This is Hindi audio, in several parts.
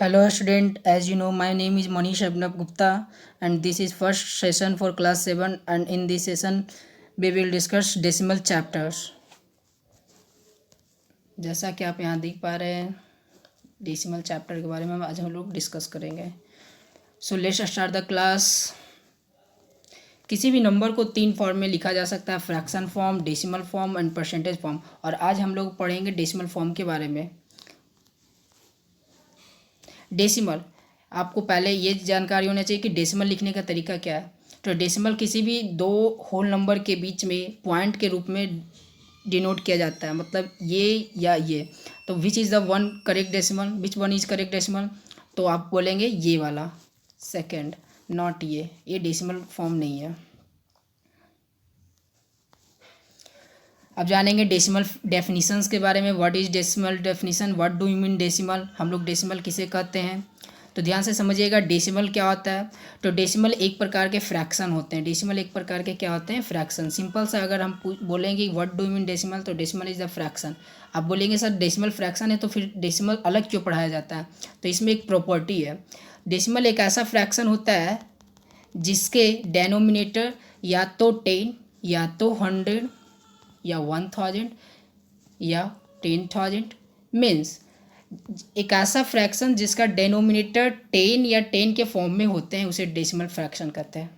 Hello student, as you know my name is Manish Abhinav Gupta and this is first session for class 7 and in this session we will discuss decimal chapters. जैसा कि आप यहाँ देख पा रहे हैं डेसिमल चैप्टर के बारे में आज हम लोग डिस्कस करेंगे. So let's start the class. किसी भी नंबर को 3 फॉर्म में लिखा जा सकता है, fraction form, decimal form and percentage form. और आज हम लोग पढ़ेंगे डेसिमल फॉर्म के बारे में. डेसिमल, आपको पहले ये जानकारी होना चाहिए कि डेसिमल लिखने का तरीका क्या है. तो डेसिमल किसी भी दो होल नंबर के बीच में पॉइंट के रूप में डिनोट किया जाता है, मतलब ये या ये. तो which is the one correct decimal, which one is correct decimal. तो आप बोलेंगे ये वाला सेकंड, नॉट ये डेसिमल फॉर्म नहीं है. अब जानेंगे डेसिमल डेफिनीशंस के बारे में. What is decimal definition, what do you mean decimal, हम लोग डेसिमल किसे कहते हैं. तो ध्यान से समझिएगा डेसिमल क्या होता है. तो डेसिमल एक प्रकार के फ्रैक्शन होते हैं. डेसिमल एक प्रकार के क्या होते हैं, फ्रैक्शन. सिंपल सा अगर हम बोलेंगे what do you mean decimal, तो डेसिमल इज़ द फ्रैक्शन. आप बोलेंगे सर डेसिमल फ्रैक्शन है तो फिर डेसिमल अलग क्यों पढ़ाया जाता है. तो इसमें एक प्रॉपर्टी है. डेसिमल एक ऐसा फ्रैक्शन होता है जिसके डेनोमिनेटर या तो 10 या तो 100 या 1000 या 10,000. मीन्स एक ऐसा फ्रैक्शन जिसका डेनोमिनेटर 10 या 10 के फॉर्म में होते हैं उसे डेसिमल फ्रैक्शन कहते हैं.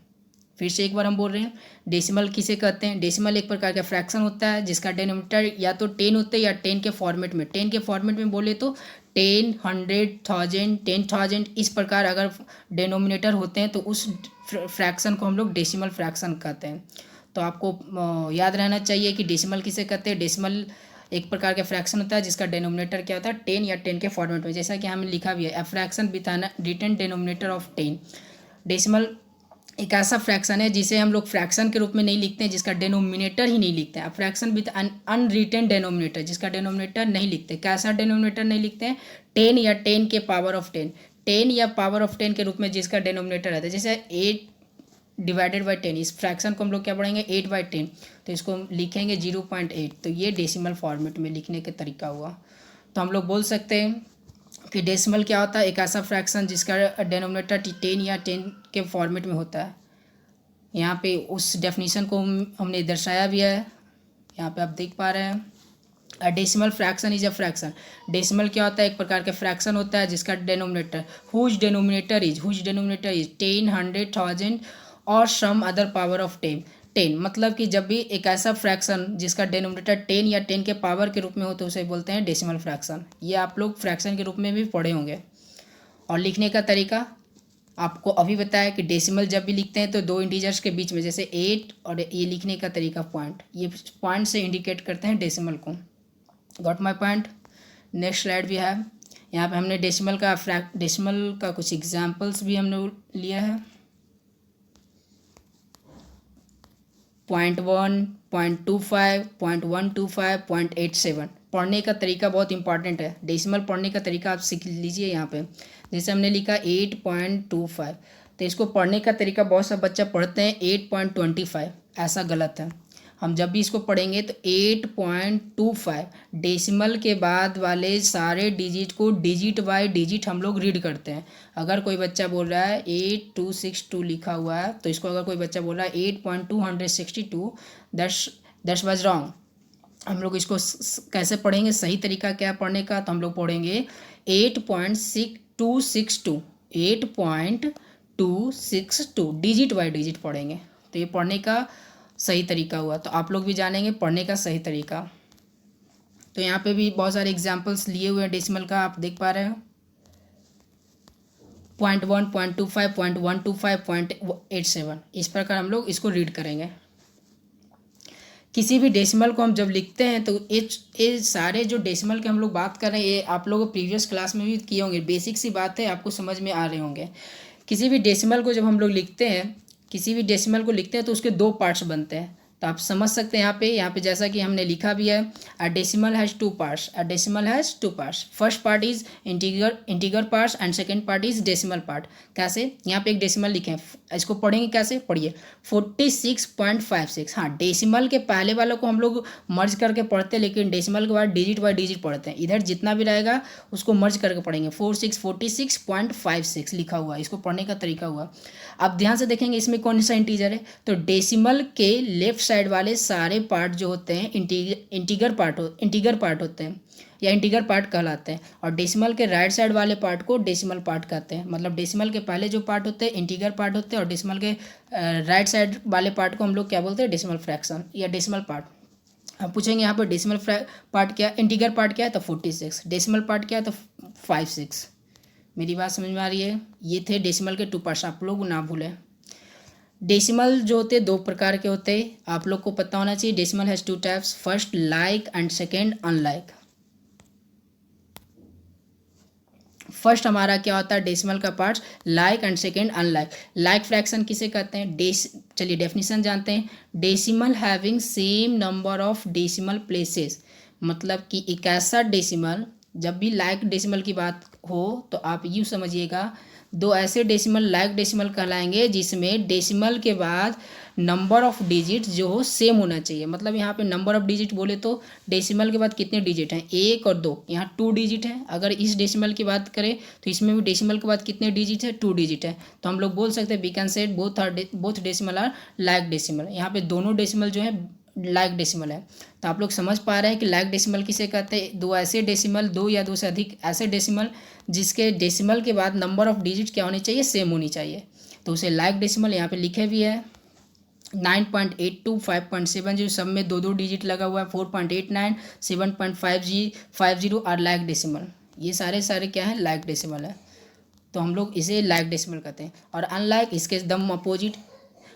फिर से एक बार हम बोल रहे हैं डेसिमल किसे कहते हैं. डेसिमल एक प्रकार का फ्रैक्शन होता है जिसका डेनोमिनेटर या तो 10 होते हैं या 10 के फॉर्मेट में. 10 के फॉर्मेट में बोले तो 10, 100, 1000, 10,000 इस प्रकार अगर डेनोमिनेटर होते हैं तो उस फ्रैक्शन को हम लोग डेसिमल फ्रैक्शन कहते हैं. तो आपको याद रहना चाहिए कि डेसिमल किसे कहते हैं. डेसिमल एक प्रकार का फ्रैक्शन होता है जिसका डेनोमिनेटर क्या होता है 10 या 10 के फॉर्मेट में, जैसा कि हमें लिखा भी है, a fraction with an written denominator of 10. Decimal एक ऐसा फ्रैक्शन है जिसे हम लोग फ्रैक्शन के रूप में नहीं लिखते हैं जिसका डेनोमिनेटर ही नहीं लिखते हैं. Fraction with an unwritten denominator, जिसका डेनोमिनेटर नहीं लिखते. कैसा डेनोमिनेटर नहीं लिखते हैं, 10 या 10 के पावर ऑफ 10, 10 या पावर ऑफ 10 के रूप में जिसका डेनोमिनेटर रहता है. जैसे 8 डिवाइडेड बाई 10, इस फ्रैक्शन को हम लोग क्या पढ़ेंगे 8/10, तो इसको हम लिखेंगे 0.8. तो ये डेसिमल फॉर्मेट में लिखने के तरीका हुआ. तो हम लोग बोल सकते हैं कि डेसिमल क्या होता है, एक ऐसा फ्रैक्शन जिसका डेनोमिनेटर 10 या 10 के फॉर्मेट में होता है. यहाँ पे उस डेफिनीशन को हमने दर्शाया भी है, यहाँ पे आप देख पा रहे हैं. A decimal fraction is a fraction. Decimal क्या होता है, एक प्रकार का फ्रैक्शन होता है जिसका डेनोमिनेटर हुज डेनोमिनेटर इज 10, 100, 1000 और सम अदर पावर ऑफ 10. मतलब कि जब भी एक ऐसा फ्रैक्शन जिसका डेनोमिनेटर 10 या 10 के पावर के रूप में हो तो उसे बोलते हैं डेसिमल फ्रैक्शन. ये आप लोग फ्रैक्शन के रूप में भी पढ़े होंगे. और लिखने का तरीका आपको अभी बताया कि डेसिमल जब भी लिखते हैं तो दो इंटीजर्स के बीच में, जैसे 8 और ये लिखने का तरीका पॉइंट, ये पॉइंट से इंडिकेट करते हैं डेसिमल को. Got my point. Next slide भी है. यहाँ पे हमने डेसिमल का कुछ एग्जाम्पल्स भी हमने लिया है. 0.1, 0.25, 0.125, 0.87. पढ़ने का तरीका बहुत इंपॉर्टेंट है. डेसिमल पढ़ने का तरीका आप सीख लीजिए. यहाँ पे जैसे हमने लिखा 8.25, तो इसको पढ़ने का तरीका बहुत सा बच्चा पढ़ते हैं 8.25, ऐसा गलत है. हम जब भी इसको पढ़ेंगे तो 8.25 डेसिमल के बाद वाले सारे डिजिट को डिजिट बाय डिजिट हम लोग रीड करते हैं. अगर कोई बच्चा बोल रहा है 8262 लिखा हुआ है, तो इसको अगर कोई बच्चा बोल रहा है 8.262, दैट्स वाज रॉन्ग. हम लोग इसको कैसे पढ़ेंगे, सही तरीका क्या है पढ़ने का, तो हम लोग पढ़ेंगे 8.262, 8.262 डिजिट बाय डिजिट पढ़ेंगे. तो ये पढ़ने का सही तरीका हुआ. तो आप लोग भी जानेंगे पढ़ने का सही तरीका. तो यहाँ पे भी बहुत सारे एग्जांपल्स लिए हुए हैं डेसिमल का, आप देख पा रहे हो. 0.1, 0.25, 0.125, 0.87, इस प्रकार हम लोग इसको रीड करेंगे. किसी भी डेसिमल को हम जब लिखते हैं तो ये सारे जो डेसिमल के हम लोग बात कर रहे हैं ये आप लोग प्रीवियस क्लास में भी किए होंगे. बेसिक सी बात है, आपको समझ में आ रहे होंगे. किसी भी डेसिमल को जब हम लोग लिखते हैं, किसी भी डेसिमल को लिखते हैं तो उसके दो पार्ट्स बनते हैं. तो आप समझ सकते हैं यहाँ पे जैसा कि हमने लिखा भी है, a decimal has two parts, a decimal has two parts, first part is integer parts and second part is decimal part. कैसे, यहाँ पे एक डेसिमल लिखे हैं, इसको पढ़ेंगे कैसे, पढ़िए 46.56। हाँ, डेसिमल के पहले वालों को हम लोग मर्ज करके पढ़ते हैं, लेकिन डेसिमल के बाद डिजिट बाय डिजिट पढ़ते हैं। इधर जितना भी रहेगा उसको मर्ज करके पढ़ेंगे। 46.56 लिखा हुआ है, इसको पढ़ने का तरीका हुआ। अब ध्यान से देखेंगे इसमें कौन सा इंटीजर है, तो डेसिमल के लेफ्ट साइड वाले सारे पार्ट जो होते हैं इंटीगर पार्ट होते हैं या इंटीगर पार्ट कहलाते हैं, और डेसिमल के राइट साइड वाले पार्ट को डेसिमल पार्ट कहते हैं। मतलब डेसिमल के पहले जो पार्ट होते हैं इंटीगर पार्ट होते हैं, और डेसिमल के राइट साइड वाले पार्ट को हम लोग क्या बोलते हैं, डेसिमल फ्रैक्शन या डेसिमल पार्ट। अब पूछेंगे यहाँ पर डेसिमल पार्ट क्या, इंटीगर पार्ट क्या है, तो 46, डेसिमल पार्ट क्या है, तो 56। मेरी बात समझ में आ रही है। ये थे डेसिमल के 2 पार्ट्स, आप लोग ना भूलें। डेसिमल जो होते हैं 2 प्रकार के होते हैं, आप लोग को पता होना चाहिए। Decimal has 2 types, first like and second unlike. First हमारा क्या होता है डेसिमल का parts, like and second unlike. Like fraction किसे कहते हैं, चलिए डेफिनेशन जानते हैं। Decimal having same number of decimal places, मतलब कि एक ऐसा डेसिमल, जब भी लाइक डेसिमल की बात हो तो आप यूँ समझिएगा, 2 ऐसे डेसिमल लाइक डेसिमल कहलाएंगे जिसमें डेसिमल के बाद नंबर ऑफ डिजिट जो हो सेम होना चाहिए। मतलब यहाँ पे नंबर ऑफ डिजिट बोले तो डेसिमल के बाद कितने डिजिट हैं, 1 और 2, यहाँ 2 डिजिट है। अगर इस डेसिमल की बात करें तो इसमें भी डेसिमल के बाद कितने डिजिट है, 2 डिजिट है। तो हम लोग बोल सकते हैं we can say both decimal are like decimal. यहाँ पे दोनों डेसिमल जो है लाइक डेसिमल है। तो आप लोग समझ पा रहे हैं कि लाइक डेसिमल किसे कहते हैं, 2 ऐसे डेसिमल, 2 या 2 से अधिक ऐसे डेसिमल जिसके डेसिमल के बाद नंबर ऑफ डिजिट क्या होनी चाहिए, सेम होनी चाहिए, तो उसे लाइक डेसिमल। यहाँ पे लिखे भी है 9.82, 5.70, सब में 2 डिजिट लगा हुआ है। 4.89, 7.50 आर लाइक डेसिमल। ये सारे क्या है, लाइक डेसिमल है। तो हम लोग इसे लाइक डेसिमल कहते हैं। और अनलाइक इसके एकदम अपोजिट।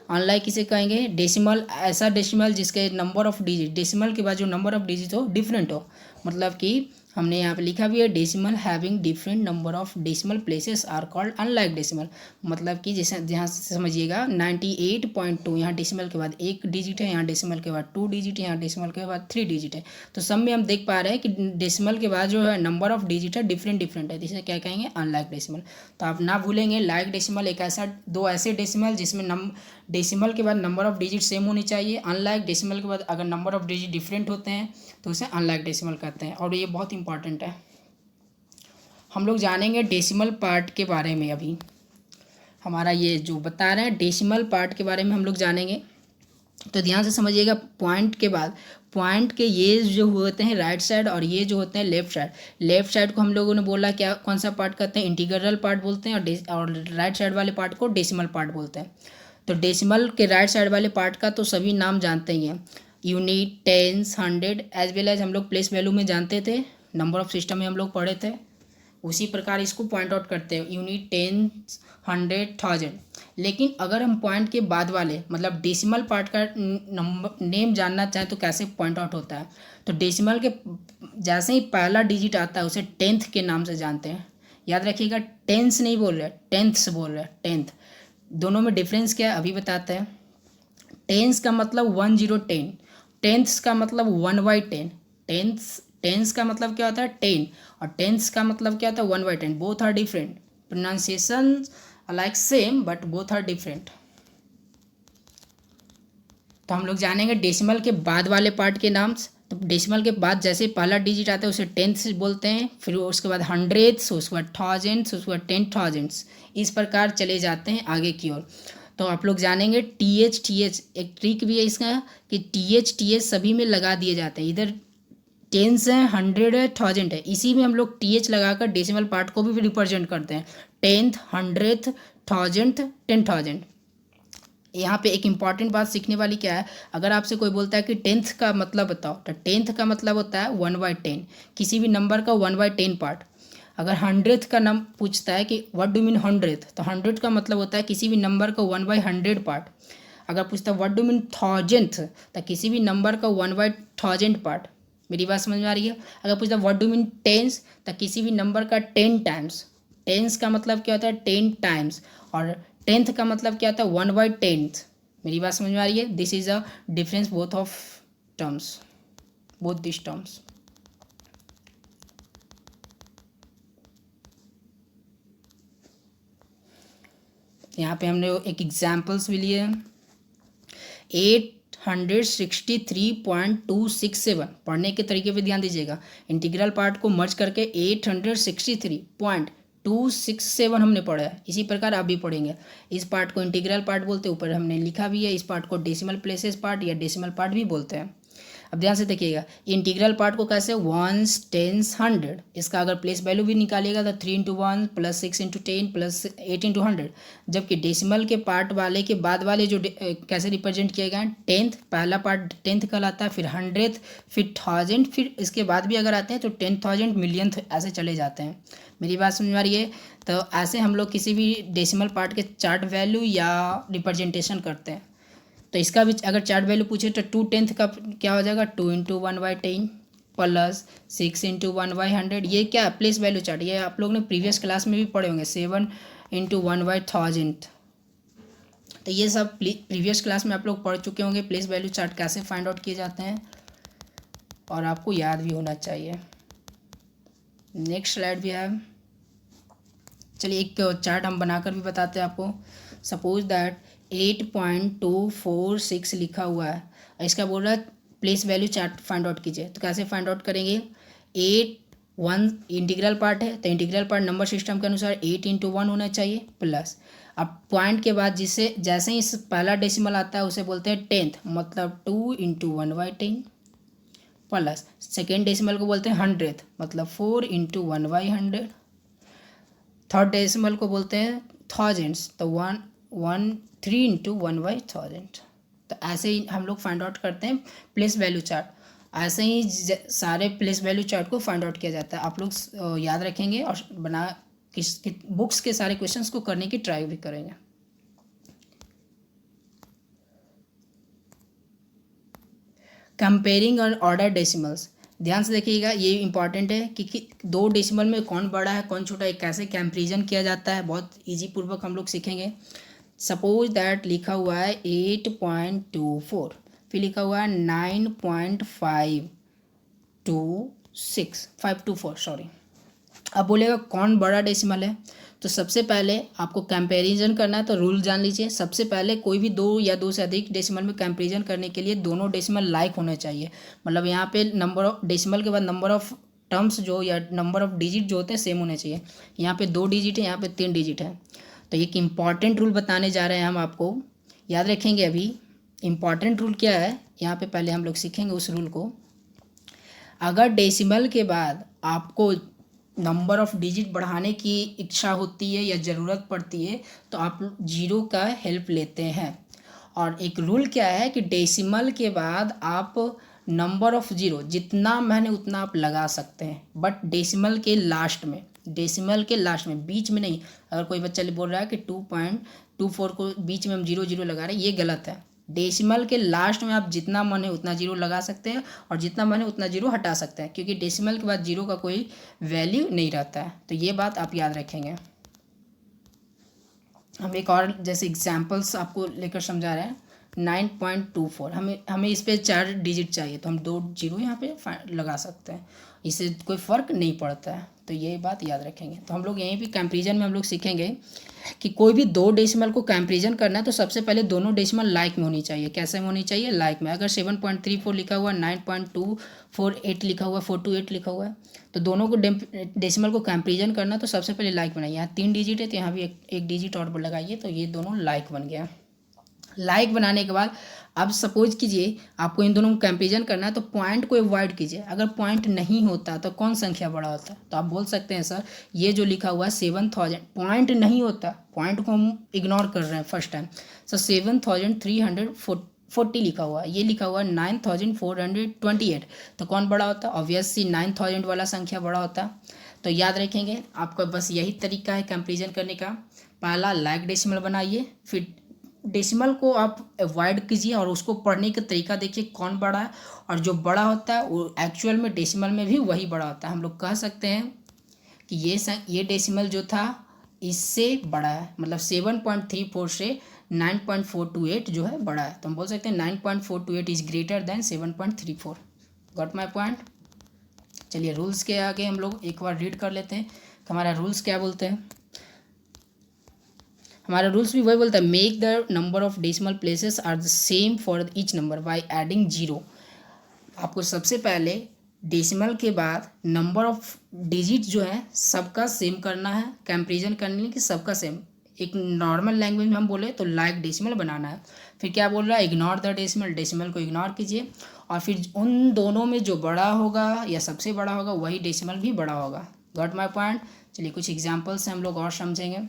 अनलाइक किसे कहेंगे, डेसिमल, ऐसा डेसिमल जिसके नंबर ऑफ डिजिट, डेसिमल के बाद जो नंबर ऑफ डिजिट हो डिफरेंट हो। मतलब कि हमने यहाँ पे लिखा भी है decimal having different number of decimal places are called unlike decimal. मतलब कि जैसे यहाँ से समझिएगा 98.2, यहाँ डेसिमल के बाद 1 डिजिट है, यहाँ डेसिमल के बाद 2 डिजिट है, यहाँ डेसिमल के बाद 3 डिजिट है। तो सब में हम देख पा रहे हैं कि डेसिमल के बाद जो है नंबर ऑफ डिजिट है डिफरेंट है, जिसे क्या कहेंगे, अनलाइक डेसिमल। तो आप ना भूलेंगे लाइक डेसिमल एक ऐसा, 2 ऐसे डेसिमल जिसमें डेसिमल के बाद नंबर ऑफ डिजिट सेम होनी चाहिए। अनलाइक डेसिमल के बाद अगर नंबर ऑफ डिजिट डिफरेंट होते हैं तो उसे अनलाइक डेसिमल कहते हैं, और ये बहुत इंपॉर्टेंट है। हम लोग जानेंगे डेसिमल पार्ट के बारे में। अभी हमारा ये जो बता रहे हैं डेसिमल पार्ट के बारे में हम लोग जानेंगे, तो ध्यान से समझिएगा। पॉइंट के बाद, पॉइंट के ये जो होते हैं राइट साइड और ये जो होते हैं लेफ्ट साइड, लेफ्ट साइड को हम लोगों ने बोला क्या, कौन सा पार्ट कहते हैं, इंटीग्रल पार्ट बोलते हैं, और राइट साइड वाले पार्ट को डेसिमल पार्ट बोलते हैं। तो डेसिमल के राइट साइड वाले पार्ट का तो सभी नाम जानते ही हैं, unit, tens, 100 as well as हम लोग प्लेस वैल्यू में जानते थे, नंबर ऑफ सिस्टम में हम लोग पढ़े थे। उसी प्रकार इसको पॉइंट आउट करते हैं, यूनिट, टेंस, 100, 1000। लेकिन अगर हम पॉइंट के बाद वाले मतलब डेसिमल पार्ट का नंबर नेम जानना चाहें तो कैसे पॉइंट आउट होता है, तो डेसिमल के जैसे ही पहला डिजिट आता है उसे 10th के नाम से जानते हैं। याद रखिएगा, टेंस नहीं बोल रहे, टेंथ्स बोल रहे, 10th। दोनों में डिफरेंस क्या है अभी बताते हैं। टेंस का मतलब 1010, टेंथ्स का मतलब 1/10। टेंस का मतलब क्या होता है 10, और टेंस का मतलब क्या होता है 1/10। Both are different, pronunciation like same but both are different. तो हम लोग जानेंगे डेसिमल के बाद वाले पार्ट के नाम। तो डेसिमल के बाद जैसे पहला डिजिट आता है उसे 10th बोलते हैं, फिर उसके बाद 100th, उसके बाद 1000, उसके बाद 10,000, इस प्रकार चले जाते हैं आगे की ओर। तो आप लोग जानेंगे TH, एक ट्रिक भी है इसका कि TH सभी में लगा दिए जाते हैं। इधर 10 है, 100 है, 1000 है, इसी में हम लोग TH लगाकर डेसिमल पार्ट को भी रिप्रेजेंट करते हैं, 10th, 100th, 1000th, 10,000। यहाँ पे एक इम्पॉर्टेंट बात सीखने वाली क्या है, अगर आपसे कोई बोलता है कि 10th का मतलब बताओ, तो 10th का मतलब होता है 1/10, किसी भी नंबर का 1/10 पार्ट। अगर 100th का नाम पूछता है कि व्हाट डू मीन 100th, तो 100 का मतलब होता है किसी भी नंबर का 1/100 पार्ट। अगर पूछता है व्हाट डू मीन 1000th, तो किसी भी नंबर का 1/1000 पार्ट। मेरी बात समझ में आ रही है। अगर पूछता है व्हाट डू मीन टेंस, तो किसी भी नंबर का 10 टाइम्स। टेंस का मतलब क्या होता है 10 टाइम्स, और 10th का मतलब क्या होता है 1/10। मेरी बात समझ में आ रही है? This is a difference both of terms, both this terms. यहाँ पे हमने एक एग्जाम्पल्स भी लिए हैं। 863.267 पढ़ने के तरीके पे ध्यान दीजिएगा। इंटीग्रल पार्ट को मर्ज करके 863.267 हमने पढ़ा है। इसी प्रकार आप भी पढ़ेंगे। इस पार्ट को इंटीग्रल पार्ट बोलते हैं, ऊपर हमने लिखा भी है। इस पार्ट को डेसिमल प्लेसेस पार्ट या डेसिमल पार्ट भी बोलते हैं। अब ध्यान से देखिएगा, इंटीग्रल पार्ट को कैसे 1s 10s 100, इसका अगर प्लेस वैल्यू भी निकालिएगा तो 3 × 1 + 6 × 10 + 8 × 100। जबकि डेसिमल के पार्ट वाले के बाद वाले जो कैसे रिप्रेजेंट किए गए हैं, 10th पहला पार्ट 10th कहलाता है, फिर 100th, फिर 1000, फिर इसके बाद भी अगर आते हैं तो 10,000 मिलियंथ ऐसे चले जाते हैं। मेरी बात समझ में आ रही है? तो ऐसे हम लोग किसी भी डेसिमल पार्ट के चार्ट वैल्यू या रिप्रेजेंटेशन करते हैं। तो इसका भी अगर चार्ट वैल्यू पूछे तो 2/10 का क्या हो जाएगा, 2 × 1/10 + 6 × 1/100। ये क्या है, प्लेस वैल्यू चार्ट। ये आप लोग ने प्रीवियस क्लास में भी पढ़े होंगे, 7 × 1/1000। तो ये सब प्रीवियस क्लास में आप लोग पढ़ चुके होंगे, प्लेस वैल्यू चार्ट कैसे फाइंड आउट किए जाते हैं, और आपको याद भी होना चाहिए। नेक्स्ट स्लाइड भी है। चलिए एक चार्ट हम बनाकर भी बताते हैं आपको। सपोज दैट 8.246 लिखा हुआ है, इसका बोल रहा है place value chart find out कीजिए। तो कैसे फाइंड आउट करेंगे? 1 इंटीग्रल पार्ट है, तो इंटीग्रल पार्ट नंबर सिस्टम के अनुसार 8 × 1 होना चाहिए, प्लस अब पॉइंट के बाद जिससे जैसे ही पहला डेसिमल आता है उसे बोलते हैं 10th, मतलब 2 × 1/10, प्लस सेकेंड डेसिमल को बोलते हैं 100th, मतलब 4 × 1/100, थर्ड डेसिमल को बोलते हैं थाउजेंड्स, तो 3 × 1/1000। तो ऐसे ही हम लोग फाइंड आउट करते हैं प्लेस वैल्यू चार्ट। ऐसे ही सारे प्लेस वैल्यू चार्ट को फाइंड आउट किया जाता है। आप लोग याद रखेंगे और बुक्स के सारे क्वेश्चंस को करने की ट्राई भी करेंगे। कंपेयरिंग और ऑर्डर डेसिमल्स, ध्यान से देखिएगा, ये इंपॉर्टेंट है कि दो डेसिमल में कौन बड़ा है कौन छोटा है, कैसे कंपेरिजन किया जाता है, बहुत इजी पूर्वक हम लोग सीखेंगे। सपोज दैट लिखा हुआ है 8.24, फिर लिखा हुआ है 9.524 सॉरी। अब बोलेगा कौन बड़ा डेसिमल है, तो सबसे पहले आपको कंपैरिजन करना है। तो रूल जान लीजिए, सबसे पहले कोई भी 2 या 2 से अधिक डेसिमल में कंपैरिजन करने के लिए दोनों डेसिमल लाइक होने चाहिए। मतलब यहाँ पे नंबर ऑफ डेसिमल के बाद नंबर ऑफ टर्म्स जो या नंबर ऑफ डिजिट जो होते हैं सेम होने चाहिए। यहाँ पे 2 डिजिट है, यहाँ पे 3 डिजिट है। तो एक इम्पॉर्टेंट रूल बताने जा रहे हैं हम आपको, याद रखेंगे। अभी इम्पॉर्टेंट रूल क्या है यहाँ पे पहले हम लोग सीखेंगे उस रूल को। अगर डेसिमल के बाद आपको नंबर ऑफ डिजिट बढ़ाने की इच्छा होती है या ज़रूरत पड़ती है तो आप जीरो का हेल्प लेते हैं। और एक रूल क्या है कि डेसिमल के बाद आप नंबर ऑफ जीरो जितना मैंने उतना आप लगा सकते हैं, बट डेसिमल के लास्ट में, बीच में नहीं। अगर कोई बच्चा बोल रहा है कि 2.24 को बीच में हम 0 लगा रहे हैं, ये गलत है। डेसिमल के लास्ट में आप जितना मन है उतना जीरो लगा सकते हैं और जितना मन है उतना जीरो हटा सकते हैं, क्योंकि डेसिमल के बाद जीरो का कोई वैल्यू नहीं रहता है। तो ये बात आप याद रखेंगे। हम एक और जैसे एग्जांपल्स आपको लेकर समझा रहे हैं। 9.24 हमें इस पर 4 डिजिट चाहिए, तो हम 2 जीरो यहाँ पे लगा सकते हैं, इससे कोई फ़र्क नहीं पड़ता है। तो ये बात याद रखेंगे। तो हम लोग यहीं पे कंपैरिजन में हम लोग सीखेंगे कि कोई भी 2 डेसिमल को कंपैरिजन करना है तो सबसे पहले दोनों डेसिमल लाइक में होनी चाहिए। कैसे में होनी चाहिए? लाइक में। अगर 7.34 लिखा हुआ, 9.248 लिखा हुआ, 428 लिखा हुआ है, तो दोनों को डेसिमल को कंपैरिजन करना तो सबसे पहले लाइक बनाइए। यहाँ 3 डिजिट है तो यहाँ भी एक डिजिट और लगाइए, तो ये दोनों लाइक बन गया। लाइक बनाने के बाद अब सपोज कीजिए आपको इन दोनों को कंपैरिजन करना है, तो पॉइंट को अवॉइड कीजिए। अगर पॉइंट नहीं होता तो कौन संख्या बड़ा होता है? तो आप बोल सकते हैं सर ये जो लिखा हुआ है 7000, पॉइंट नहीं होता, पॉइंट को हम इग्नोर कर रहे हैं फर्स्ट टाइम। सो 7340 लिखा हुआ है, ये लिखा हुआ है 9428, तो कौन बड़ा होता है? ऑब्वियसली 9000 वाला संख्या बड़ा होता है। तो याद रखेंगे, आपका बस यही तरीका है कंपैरिजन करने का। पहला लाइक डेसिमल बनाइए, फिर डेसिमल को आप अवॉइड कीजिए और उसको पढ़ने का तरीका देखिए कौन बड़ा है, और जो बड़ा होता है वो एक्चुअल में डेसिमल में भी वही बड़ा होता है। हम लोग कह सकते हैं कि ये डेसिमल जो था इससे बड़ा है, मतलब 7.34 से 9.428 जो है बड़ा है, तो हम बोल सकते हैं 9.428 is greater than 7.34। Got my point. चलिए रूल्स के आगे हम लोग एक बार रीड कर लेते हैं कि हमारा रूल्स क्या बोलते हैं। हमारा रूल्स भी वही बोलता है, make the number of decimal places are the same for each number by adding zero. आपको सबसे पहले डेसिमल के बाद नंबर ऑफ डिजिट जो है सबका सेम करना है, कंपैरिजन करने की सबका सेम। एक नॉर्मल लैंग्वेज में हम बोले तो लाइक डेसिमल बनाना है। फिर क्या बोल रहा है, इग्नोर द डेसिमल, डेसिमल को इग्नोर कीजिए, और फिर उन दोनों में जो बड़ा होगा या सबसे बड़ा होगा वही डेसिमल भी बड़ा होगा। Got my point. चलिए कुछ एग्जाम्पल्स से हम लोग और समझेंगे।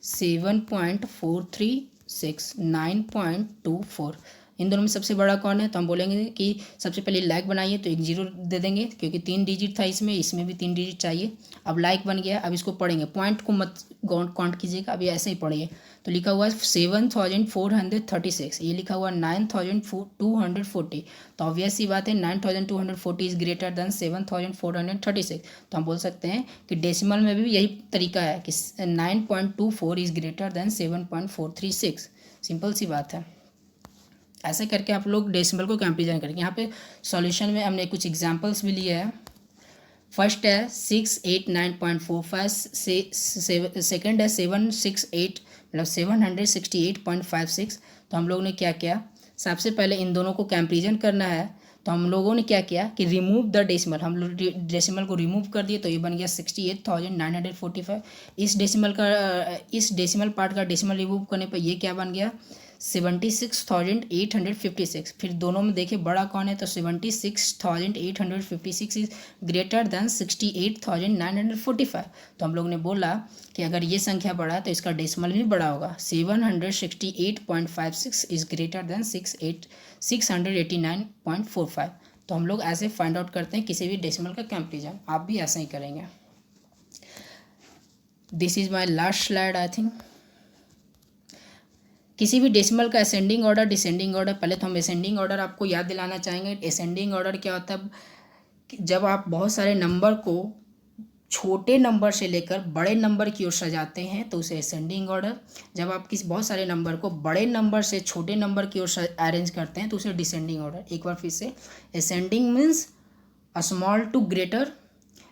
7.436, 9.24, इन दोनों में सबसे बड़ा कौन है, तो हम बोलेंगे कि सबसे पहले लाइक बनाइए तो एक जीरो दे देंगे क्योंकि 3 डिजिट था इसमें भी 3 डिजिट चाहिए। अब लाइक बन गया, अब इसको पढ़ेंगे, पॉइंट को मत काउंट कीजिएगा, अभी ऐसे ही पढ़िए। तो लिखा हुआ है 7,436, ये लिखा हुआ 9,240, तो ऑब्वियस सी बात है 9,240 इज ग्रेटर देन 7,436। तो हम बोल सकते हैं कि डेसिमल में भी यही तरीका है कि 9.24 इज ग्रेटर देन 7.436। सिंपल सी बात है। ऐसे करके आप लोग डेसिमल को कंपैरिजन करेंगे। यहाँ पे सॉल्यूशन में हमने कुछ एग्जांपल्स भी लिए हैं। फर्स्ट है 689.45, सेकंड है 768 मतलब 768.56। तो हम लोग ने क्या किया, सबसे पहले इन दोनों को कंपैरिजन करना है, तो हम लोगों ने क्या किया कि रिमूव द डेसिमल, हम लोग डेसिमल को रिमूव कर दिए, तो ये बन गया 68,945। इस डेसिमल पार्ट का डेसिमल रिमूव करने पर ये क्या बन गया 76,856। फिर दोनों में देखिए बड़ा कौन है, तो 76,856 इज ग्रेटर देन 68,945। तो हम लोग ने बोला कि अगर ये संख्या बड़ा है तो इसका डेसिमल भी बड़ा होगा। 768.56 इज ग्रेटर देन 689.45। तो हम लोग ऐसे फाइंड आउट करते हैं किसी भी डेसिमल का कंपैरिजन। आप भी ऐसा ही करेंगे। This is my last slide I think. किसी भी डेसिमल का असेंडिंग ऑर्डर, डिसेंडिंग ऑर्डर, पहले तो हम असेंडिंग ऑर्डर आपको याद दिलाना चाहेंगे। असेंडिंग ऑर्डर क्या होता है, जब आप बहुत सारे नंबर को छोटे नंबर से लेकर बड़े नंबर की ओर सजाते हैं तो उसे असेंडिंग ऑर्डर, जब आप किसी बहुत सारे नंबर को बड़े नंबर से छोटे नंबर की ओर अरेंज करते हैं तो उसे डिसेंडिंग ऑर्डर। एक बार फिर से, ascending means small to greater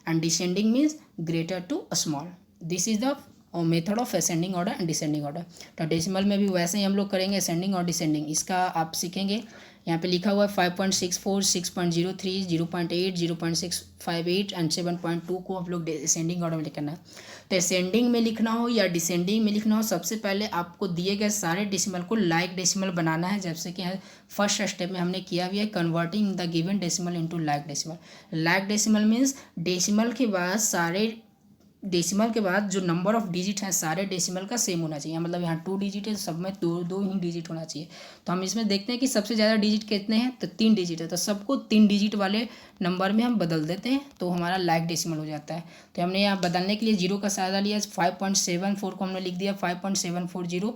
and descending means greater to small. This is the method of ascending order and descending order. तो डेसिमल में भी वैसे ही हम लोग करेंगे, असेंडिंग और डिसेंडिंग। इसका आप सीखेंगे, यहाँ पे लिखा हुआ है 5.64, 6.03, 0.8, 0.658 एंड 7.2 को हम लोग असेंडिंग ऑर्डर में लिखना है। तो असेंडिंग में लिखना हो या डिसेंडिंग में लिखना हो, सबसे पहले आपको दिए गए सारे डेसिमल को लाइक डेसिमल बनाना है, जैसे कि फर्स्ट स्टेप में हमने किया भी है, converting the given decimal into like decimal. Like decimal means decimal के बाद जो नंबर ऑफ डिजिट हैं सारे डेसिमल का सेम होना चाहिए। मतलब यहाँ 2 डिजिट है, सब में दो ही डिजिट होना चाहिए। तो हम इसमें देखते हैं कि सबसे ज़्यादा डिजिट कितने हैं, तो 3 डिजिट है, तो सबको 3 डिजिट वाले नंबर में हम बदल देते हैं तो हमारा लाइक डेसिमल हो जाता है। तो हमने यहाँ बदलने के लिए जीरो का सहारा लिया, 5.74 को हमने लिख दिया 5.740।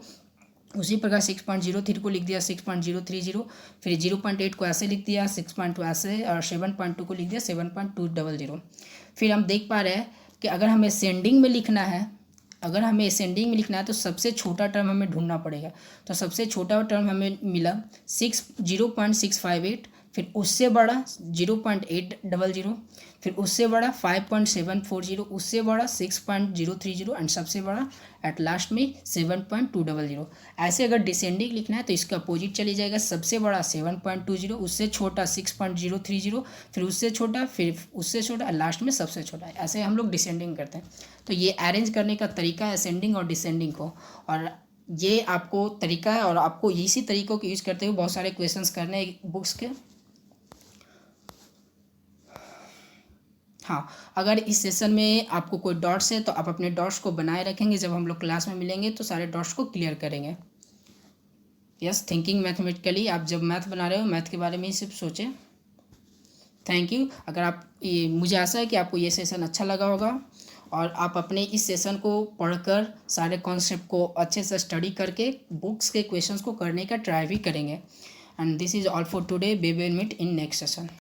उसी प्रकार 6.03 को लिख दिया 6.030, फिर 0.8 को ऐसे लिख दिया 6.2 ऐसे, और 7.2 को लिख दिया 7.200। फिर हम देख पा रहे हैं कि अगर हमें असेंडिंग में लिखना है तो सबसे छोटा टर्म हमें ढूंढना पड़ेगा। तो सबसे छोटा टर्म हमें मिला 0.658, फिर उससे बड़ा 0.800, फिर उससे बड़ा 5.740, उससे बड़ा 6.030 एंड सबसे बड़ा एट लास्ट में 7.200। ऐसे अगर डिसेंडिंग लिखना है तो इसका अपोजिट चली जाएगा, सबसे बड़ा 7.20, उससे छोटा 6.030, फिर उससे छोटा, फिर उससे छोटा, लास्ट में सबसे छोटा। ऐसे हम लोग डिसेंडिंग करते हैं। तो ये अरेंज करने का तरीका है असेंडिंग और डिसेंडिंग को, और ये आपको तरीका है और आपको इसी तरीक़ों को यूज़ करते हुए बहुत सारे क्वेश्चंस करने बुक्स के। हाँ, अगर इस सेशन में आपको कोई डॉट्स है तो आप अपने डॉट्स को बनाए रखेंगे, जब हम लोग क्लास में मिलेंगे तो सारे डॉट्स को क्लियर करेंगे। यस, थिंकिंग मैथमेटिकली, आप जब मैथ बना रहे हो मैथ के बारे में ही सिर्फ सोचें। Thank you. अगर आप मुझे आशा है कि आपको ये सेशन अच्छा लगा होगा और आप अपने इस सेशन को पढ़कर सारे कॉन्सेप्ट को अच्छे से स्टडी करके बुक्स के क्वेश्चंस को करने का ट्राई भी करेंगे। And this is all for today. We will meet in next session.